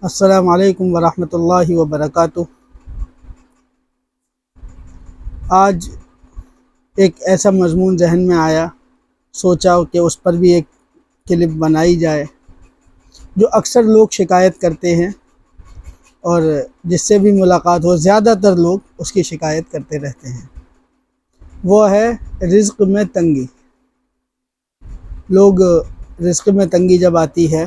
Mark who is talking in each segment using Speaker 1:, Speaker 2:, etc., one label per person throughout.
Speaker 1: السلام علیکم ورحمۃ اللہ وبرکاتہ۔ آج ایک ایسا مضمون ذہن میں آیا، سوچا کہ اس پر بھی ایک کلپ بنائی جائے جو اکثر لوگ شکایت کرتے ہیں، اور جس سے بھی ملاقات ہو زیادہ تر لوگ اس کی شکایت کرتے رہتے ہیں۔ وہ ہے رزق میں تنگی۔ لوگ رزق میں تنگی جب آتی ہے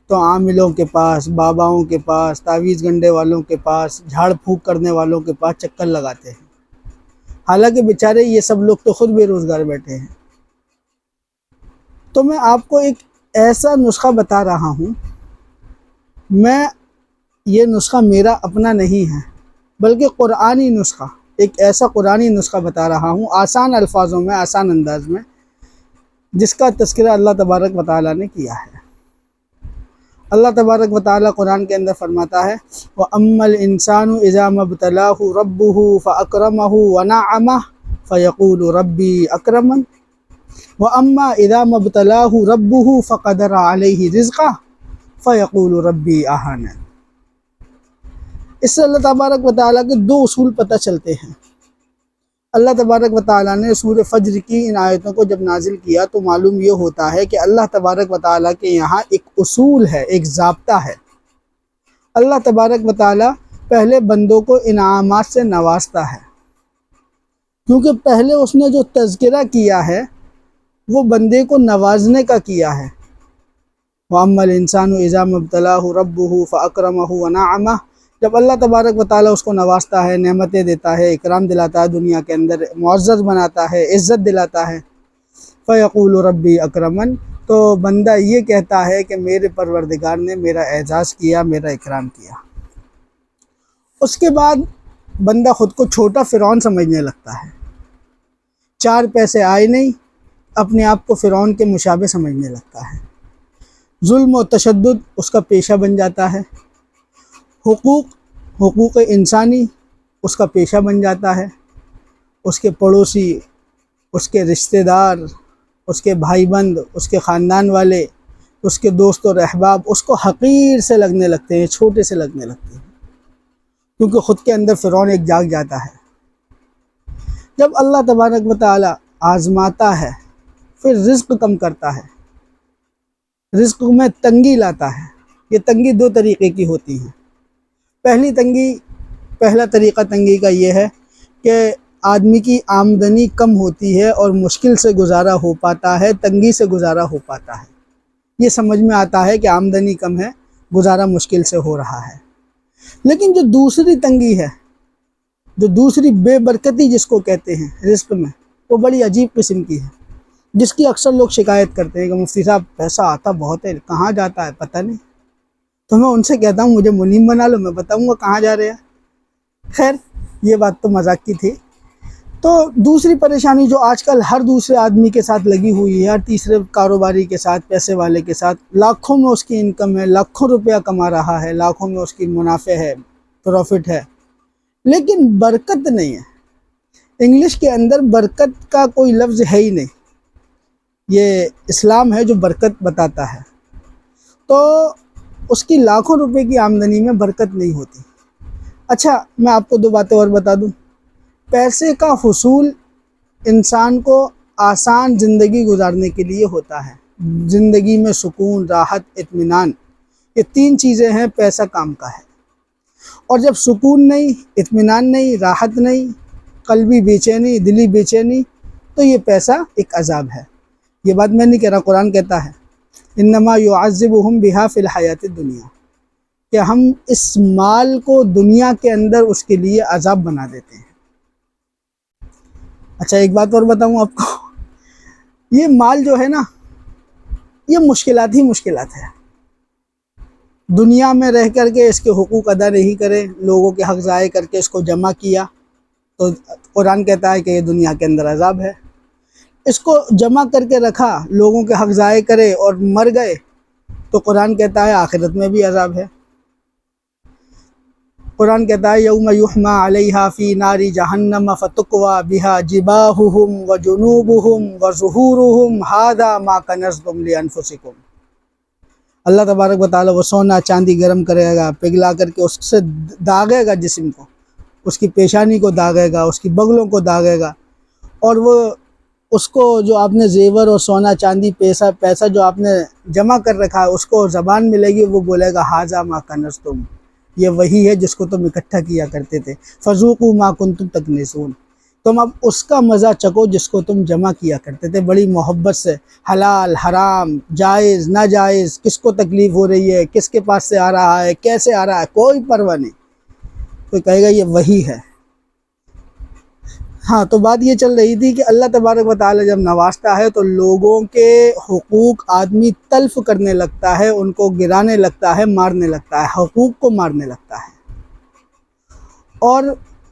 Speaker 1: تو عاملوں کے پاس، باباؤں کے پاس، تعویذ گنڈے والوں کے پاس، جھاڑ پھونک کرنے والوں کے پاس چکر لگاتے ہیں، حالانکہ بیچارے یہ سب لوگ تو خود بے روزگار بیٹھے ہیں۔ تو میں آپ کو ایک ایسا نسخہ بتا رہا ہوں، یہ نسخہ میرا اپنا نہیں ہے بلکہ قرآنی نسخہ، ایک ایسا قرآنی نسخہ بتا رہا ہوں، آسان الفاظوں میں، آسان انداز میں، جس کا تذکرہ اللہ تبارک و تعالیٰ نے کیا ہے۔ اللہ تبارک و تعالیٰ قرآن کے اندر فرماتا ہے وَأَمَّا الْإِنسَانُ إِذَا مَا ابْتَلَاهُ رَبُّهُ فَأَكْرَمَهُ وَنَعَّمَهُ فَيَقُولُ رَبِّي أَكْرَمَنِ وَأَمَّا إِذَا مَا ابْتَلَاهُ رَبُّهُ فَقَدَرَ عَلَيْهِ رِزْقَهُ فَيَقُولُ رَبِّي أَهَانَنِ۔ اس سے اللہ تبارک و تعالیٰ کے دو اصول پتہ چلتے ہیں۔ اللہ تبارک و تعالیٰ نے سورہ فجر کی ان آیتوں کو جب نازل کیا تو معلوم یہ ہوتا ہے کہ اللہ تبارک و تعالیٰ کے یہاں ایک اصول ہے، ایک ضابطہ ہے۔ اللہ تبارک و تعالیٰ پہلے بندوں کو انعامات سے نوازتا ہے، کیونکہ پہلے اس نے جو تذکرہ کیا ہے وہ بندے کو نوازنے کا کیا ہے۔ وَأَمَّا الْإِنسَانُ إِذَا مَا ابْتَلَاهُ رَبُّهُ فَأَكْرَمَهُ وَنَعَّمَهُ۔ جب اللہ تبارک و تعالیٰ اس کو نوازتا ہے، نعمتیں دیتا ہے، اکرام دلاتا ہے، دنیا کے اندر معزز بناتا ہے، عزت دلاتا ہے، فَيَقُولُ رَبِّي أَكْرَمَنِ، تو بندہ یہ کہتا ہے کہ میرے پروردگار نے میرا اعزاز کیا، میرا اکرام کیا۔ اس کے بعد بندہ خود کو چھوٹا فرعون سمجھنے لگتا ہے، چار پیسے آئے نہیں، اپنے آپ کو فرعون کے مشابہ سمجھنے لگتا ہے، ظلم و تشدد اس کا پیشہ بن جاتا ہے، حقوق انسانی اس کا پیشہ بن جاتا ہے، اس کے پڑوسی، اس کے رشتہ دار، اس کے بھائی بند، اس کے خاندان والے، اس کے دوست اور احباب اس کو حقیر سے لگنے لگتے ہیں، چھوٹے سے لگنے لگتے ہیں، کیونکہ خود کے اندر فرعون ایک جاگ جاتا ہے۔ جب اللہ تبارک و تعالیٰ آزماتا ہے، پھر رزق کم کرتا ہے، رزق میں تنگی لاتا ہے۔ یہ تنگی دو طریقے کی ہوتی ہیں۔ پہلا طریقہ تنگی کا یہ ہے کہ آدمی کی آمدنی کم ہوتی ہے اور مشکل سے گزارا ہو پاتا ہے، تنگی سے گزارا ہو پاتا ہے۔ یہ سمجھ میں آتا ہے کہ آمدنی کم ہے، گزارا مشکل سے ہو رہا ہے۔ لیکن جو دوسری تنگی ہے، جو دوسری بے برکتی جس کو کہتے ہیں رزق میں، وہ بڑی عجیب قسم کی ہے، جس کی اکثر لوگ شکایت کرتے ہیں کہ مفتی صاحب پیسہ آتا بہت ہے، کہاں جاتا ہے پتہ نہیں۔ تو میں ان سے کہتا ہوں مجھے منیم بنا لو، میں بتاؤں گا کہاں جا رہے ہیں۔ خیر، یہ بات تو مذاق کی تھی۔ تو دوسری پریشانی جو آج کل ہر دوسرے آدمی کے ساتھ لگی ہوئی ہے، ہر تیسرے کاروباری کے ساتھ، پیسے والے کے ساتھ، لاکھوں میں اس کی انکم ہے، لاکھوں روپیہ کما رہا ہے، لاکھوں میں اس کی منافع ہے، پروفٹ ہے، لیکن برکت نہیں ہے۔ انگلش کے اندر برکت کا کوئی لفظ ہے ہی نہیں، یہ اسلام ہے جو برکت بتاتا ہے۔ تو اس کی لاکھوں روپے کی آمدنی میں برکت نہیں ہوتی۔ اچھا، میں آپ کو دو باتیں اور بتا دوں۔ پیسے کا حصول انسان کو آسان زندگی گزارنے کے لیے ہوتا ہے، زندگی میں سکون، راحت، اطمینان، یہ تین چیزیں ہیں پیسہ کام کا ہے۔ اور جب سکون نہیں، اطمینان نہیں، راحت نہیں، قلبی بے چینی، دلی بے چینی، تو یہ پیسہ ایک عذاب ہے۔ یہ بات میں نہیں کہہ رہا، قرآن کہتا ہے انما یعذبہم بہا فی الحیات الدنیا، کہ ہم اس مال کو دنیا کے اندر اس کے لیے عذاب بنا دیتے ہیں۔ اچھا، ایک بات اور بتاؤں آپ کو، یہ مال جو ہے نا، یہ مشکلات ہی مشکلات ہے۔ دنیا میں رہ کر کے اس کے حقوق ادا نہیں کرے، لوگوں کے حق ضائع کر کے اس کو جمع کیا، تو قرآن کہتا ہے کہ یہ دنیا کے اندر عذاب ہے۔ اس کو جمع کر کے رکھا، لوگوں کے حق ضائع کرے اور مر گئے، تو قرآن کہتا ہے آخرت میں بھی عذاب ہے۔ قرآن کہتا ہے یوم یحمى علیہا فی نار جہنم فتقوی بہا جباہہم وجنوبہم وظہورہم ھذا ما کنزتم لانفسکم۔ اللہ تبارک و تعالیٰ وہ سونا چاندی گرم کرے گا، پگھلا کر کے اس سے داغے گا جسم کو، اس کی پیشانی کو داغے گا، اس کی بغلوں کو داغے گا، اور وہ اس کو جو آپ نے زیور اور سونا چاندی پیسہ جو آپ نے جمع کر رکھا ہے اس کو زبان ملے گی، وہ بولے گا ھذا ما کنزتم، یہ وہی ہے جس کو تم اکٹھا کیا کرتے تھے، فذوقوا ما کنتم تکنزون، تم اب اس کا مزہ چکو جس کو تم جمع کیا کرتے تھے بڑی محبت سے، حلال حرام جائز ناجائز، کس کو تکلیف ہو رہی ہے، کس کے پاس سے آ رہا ہے، کیسے آ رہا ہے، کوئی پرواہ نہیں، تو کہے گا یہ وہی ہے۔ ہاں، تو بات یہ چل رہی تھی کہ اللہ تبارک و تعالی جب نوازتا ہے تو لوگوں کے حقوق آدمی تلف کرنے لگتا ہے، ان کو گرانے لگتا ہے، مارنے لگتا ہے، حقوق کو مارنے لگتا ہے۔ اور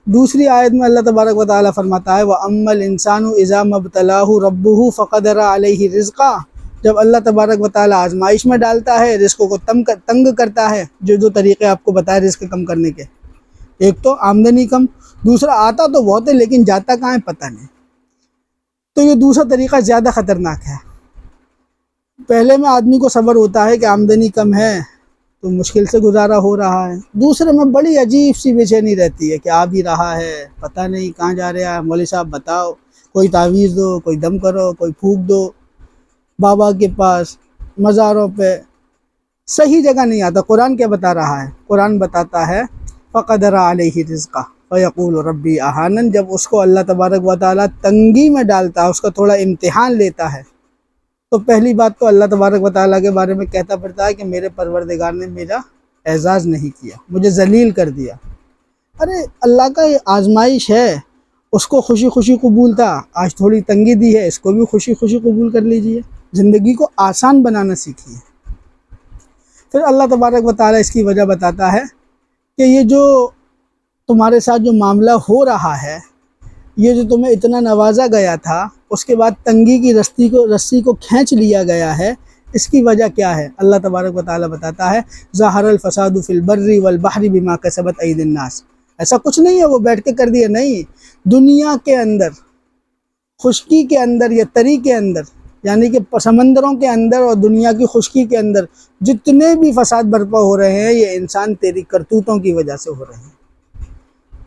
Speaker 1: دوسری آیت میں اللہ تبارک و تعالی فرماتا ہے وَأَمَّا الْإِنسَانُ إِذَا مَا ابْتَلَاهُ رَبُّهُ فَقَدَرَ عَلَيْهِ رِزْقَهُ، جب اللہ تبارک و تعالی آزمائش میں ڈالتا ہے، رزق کو تنگ کرتا ہے، جو طریقے آپ کو بتائے رزق کم کرنے کے، ایک تو آمدنی کم، دوسرا آتا تو بہت ہے لیکن جاتا کہاں ہے پتہ نہیں، تو یہ دوسرا طریقہ زیادہ خطرناک ہے۔ پہلے میں آدمی کو صبر ہوتا ہے کہ آمدنی کم ہے تو مشکل سے گزارا ہو رہا ہے، دوسرے میں بڑی عجیب سی بے چینی رہتی ہے کہ آ بھی رہا ہے، پتہ نہیں کہاں جا رہا ہے، مولوی صاحب بتاؤ، کوئی تعویذ دو، کوئی دم کرو، کوئی پھونک دو، بابا کے پاس، مزاروں پہ، صحیح جگہ نہیں آتا۔ قرآن کیا بتا رہا ہے؟ قرآن بتاتا ہے فَقَدَرَ عَلَيْهِ رِزْقَهُ فَيَقُولُ رَبِّي أَهَانَنِ، جب اس کو اللہ تبارک و تعالیٰ تنگی میں ڈالتا ہے، اس کا تھوڑا امتحان لیتا ہے، تو پہلی بات تو اللہ تبارک و تعالیٰ کے بارے میں کہتا پڑتا ہے کہ میرے پروردگار نے میرا اعزاز نہیں کیا، مجھے ذلیل کر دیا۔ ارے اللہ کا یہ آزمائش ہے، اس کو خوشی خوشی قبول تھا، آج تھوڑی تنگی دی ہے، اس کو بھی خوشی خوشی قبول کر لیجئے، زندگی کو آسان بنانا سیکھیے۔ پھر اللہ تبارک و تعالیٰ اس کی وجہ بتاتا ہے کہ یہ جو تمہارے ساتھ جو معاملہ ہو رہا ہے، یہ جو تمہیں اتنا نوازا گیا تھا، اس کے بعد تنگی کی رسی کو کھینچ لیا گیا ہے، اس کی وجہ کیا ہے؟ اللہ تبارک و تعالیٰ بتاتا ہے ظہر الفساد فی البر والبحر بما کسبت ایدی الناس، ایسا کچھ نہیں ہے وہ بیٹھ کے کر دیا، نہیں، دنیا کے اندر، خشکی کے اندر یا تری کے اندر، یعنی کہ سمندروں کے اندر اور دنیا کی خشکی کے اندر جتنے بھی فساد برپا ہو رہے ہیں، یہ انسان تیری کرتوتوں کی وجہ سے ہو رہے ہیں۔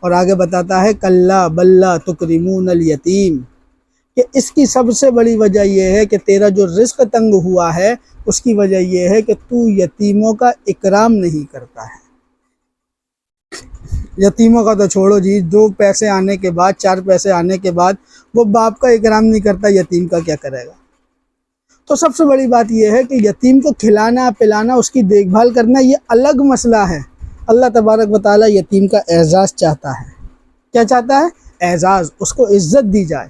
Speaker 1: اور آگے بتاتا ہے کلا بل لا تکرمون الیتیم، کہ اس کی سب سے بڑی وجہ یہ ہے کہ تیرا جو رزق تنگ ہوا ہے، اس کی وجہ یہ ہے کہ تو یتیموں کا اکرام نہیں کرتا ہے۔ یتیموں کا تو چھوڑو جی، 2 پیسے آنے کے بعد، 4 پیسے آنے کے بعد وہ باپ کا اکرام نہیں کرتا، یتیم کا کیا کرے گا؟ تو سب سے بڑی بات یہ ہے کہ یتیم کو کھلانا پلانا، اس کی دیکھ بھال کرنا، یہ الگ مسئلہ ہے۔ اللہ تبارک و تعالیٰ یتیم کا اعزاز چاہتا ہے۔ کیا چاہتا ہے؟ اعزاز، اس کو عزت دی جائے،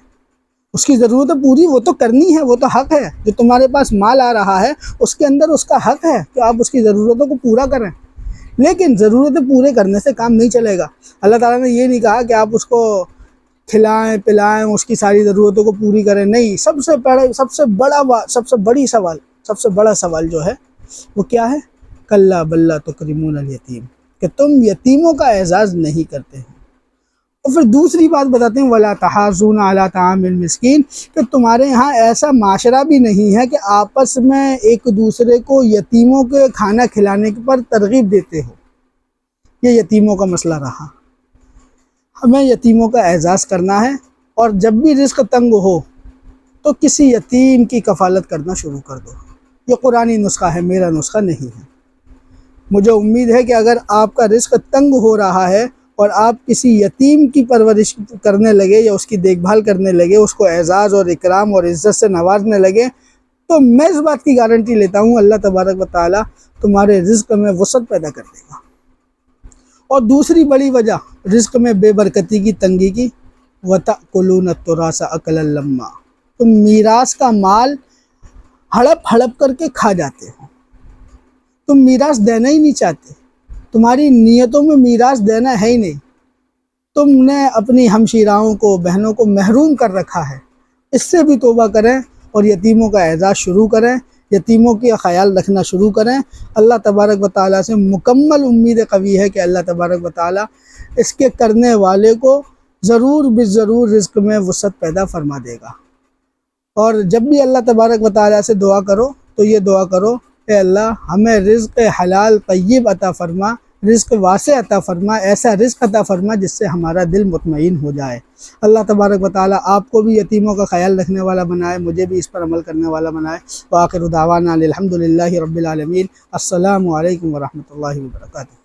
Speaker 1: اس کی ضرورت پوری وہ تو کرنی ہے، وہ تو حق ہے، جو تمہارے پاس مال آ رہا ہے اس کے اندر اس کا حق ہے کہ آپ اس کی ضرورتوں کو پورا کریں، لیکن ضرورتیں پورے کرنے سے کام نہیں چلے گا۔ اللہ تعالیٰ نے یہ نہیں کہا کہ آپ اس کو کھلائیں پلائیں، اس کی ساری ضرورتوں کو پوری کریں، نہیں، سب سے بڑا سوال جو ہے وہ کیا ہے؟ کلا بل لا تکرمون الیتیم، کہ تم یتیموں کا اعزاز نہیں کرتے ہیں۔ اور پھر دوسری بات بتاتے ہیں وَلَا تَحَاضُّونَ عَلَىٰ طَعَامِ الْمِسْكِينِ، کہ تمہارے ہاں ایسا معاشرہ بھی نہیں ہے کہ آپس میں ایک دوسرے کو یتیموں کے کھانا کھلانے پر ترغیب دیتے ہو۔ یہ یتیموں کا مسئلہ رہا، ہمیں یتیموں کا اعزاز کرنا ہے، اور جب بھی رزق تنگ ہو تو کسی یتیم کی کفالت کرنا شروع کر دو۔ یہ قرآنی نسخہ ہے، میرا نسخہ نہیں ہے۔ مجھے امید ہے کہ اگر آپ کا رزق تنگ ہو رہا ہے اور آپ کسی یتیم کی پرورش کرنے لگے یا اس کی دیکھ بھال کرنے لگے، اس کو اعزاز اور اکرام اور عزت سے نوازنے لگے، تو میں اس بات کی گارنٹی لیتا ہوں اللہ تبارک و تعالیٰ تمہارے رزق میں وسعت پیدا کر دے گا۔ اور دوسری بڑی وجہ رزق میں بے برکتی کی، تنگی کی، وَتَأْكُلُونَ التُّرَاثَ أَكْلًا لَمًّا، تم میراث کا مال ہڑپ ہڑپ کر کے کھا جاتے ہو، تم میراث دینا ہی نہیں چاہتے، تمہاری نیتوں میں میراث دینا ہے ہی نہیں، تم نے اپنی ہمشیراؤں کو، بہنوں کو محروم کر رکھا ہے۔ اس سے بھی توبہ کریں اور یتیموں کا اعزاز شروع کریں، یتیموں کا خیال رکھنا شروع کریں۔ اللہ تبارک و تعالیٰ سے مکمل امید قوی ہے کہ اللہ تبارک و تعالیٰ اس کے کرنے والے کو ضرور بالضرور رزق میں وسعت پیدا فرما دے گا۔ اور جب بھی اللہ تبارک و تعالیٰ سے دعا کرو تو یہ دعا کرو اے اللہ ہمیں رزق حلال طیب عطا فرما، رزق واسع عطا فرما، ایسا رزق عطا فرما جس سے ہمارا دل مطمئن ہو جائے۔ اللہ تبارک و تعالیٰ آپ کو بھی یتیموں کا خیال رکھنے والا بنائے، مجھے بھی اس پر عمل کرنے والا بنائے۔ وآخر دعوانا الحمد للہ رب العالمین۔ السلام علیکم ورحمۃ اللہ وبرکاتہ۔